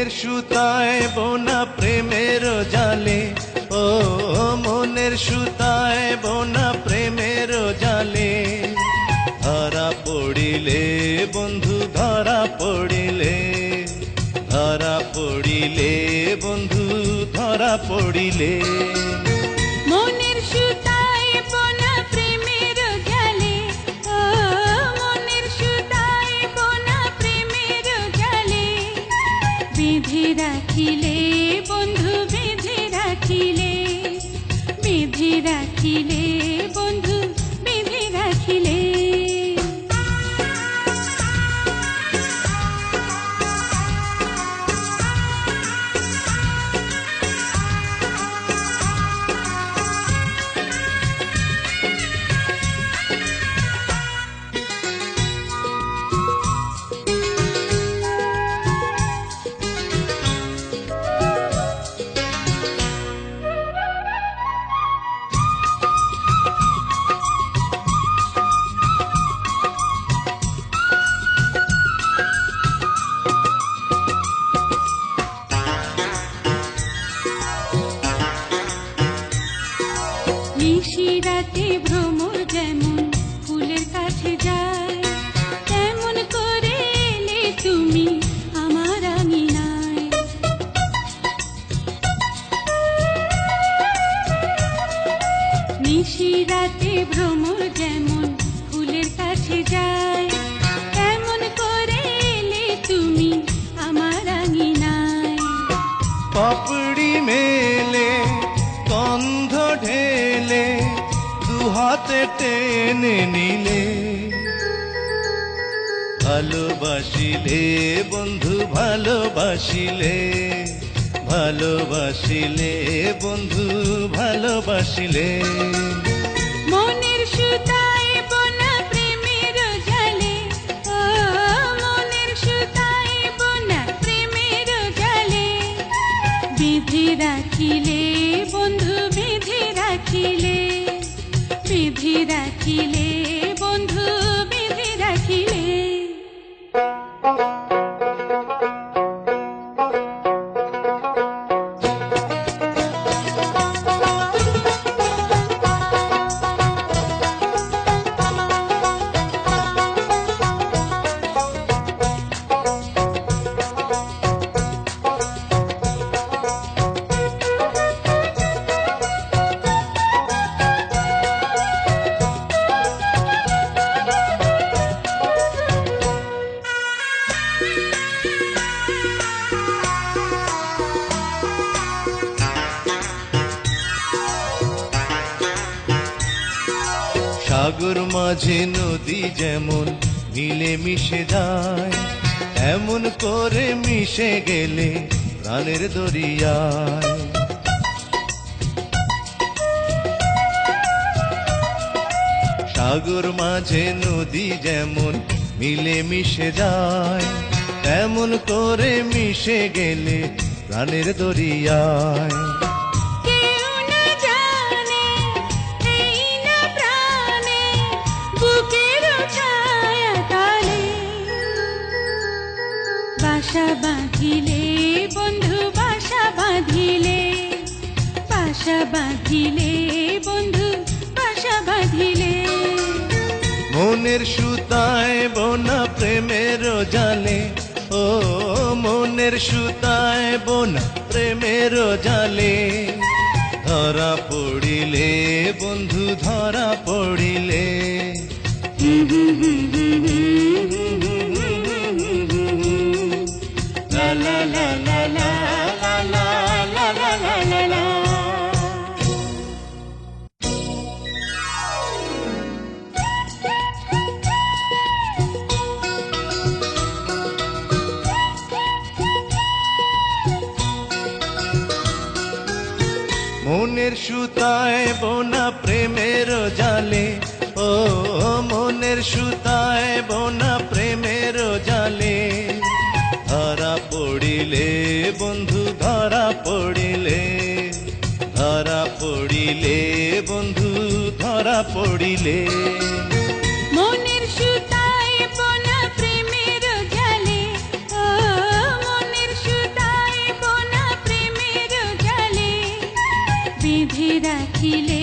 মনের সুতায় বোনা প্রেমের জালে, ও মনের সুতায় বোনা প্রেমের জালে, ধরা পড়িলে বন্ধু ধরা পড়িলে, ধরা পড়িলে বন্ধু ধরা পড়িলে। মনের সুতায় বোনা প্রেমের জালে, ও মনের সুতায় বোনা প্রেমের জালে, বেঁধে রাখিলে বন্ধু বেঁধে রাখিলে, বেঁধে রাখিলে বন্ধু বেঁধে রাখিলে। নিশিরাতে ভ্রমর যেমন ফুলের কাছে যায়, তেমন করে এলে তুমি আমার আঙিনায়। নিশিরাতে ভ্রমর যেমন ফুলের কাছে যায়, তেমন করে এলে তুমি আমার আঙিনায়। পাপড়ি মেলে গন্ধ ঢেলে দুহাতে টেনে নিলে, ভালোবাসিলে বন্ধু ভালোবাসিলে, ভালোবাসিলে বন্ধু ভালোবাসিলে। মনের সুতায় বোনা প্রেমের জালে, ও মনের সুতায় বোনা প্রেমের জালে, বেঁধে রাখিলে বন্ধু বেঁধে রাখিলে, বেঁধে রাখিলে বন্ধু বেঁধে রাখিলে। সাগর মাঝে নদী যেমন মিলে মিশে যায়, এমন করে মিশে গেলে প্রাণের দরিয়ায়। সাগর মাঝে নদী যেমন মিলে মিশে যায়, এমন করে মিশে গেলে প্রাণের দরিয়ায়। বাসা বাঁধিলে বন্ধু বাসা বাঁধিলে, বাসা বাঁধিলে বন্ধু বাসা বাঁধিলে। মনের সুতায় বোনা প্রেমের জালে, ও মনের সুতায় বোনা প্রেমের জালে, ধরা পড়িলে বন্ধু ধরা পড়িলে। লা লা লা লা লা লা লা লা লা লা লা। মনের সুতায় বোনা প্রেমের জালে, ও মনের সুতায় বোনা প্রেমের জালে, ধরা পড়িলে বন্ধু ধরা পড়িলে, ধরা পড়িলে বন্ধু ধরা পড়িলে। মনের সুতায় বোনা প্রেমের জালে, ও মনের সুতায় রাখিলে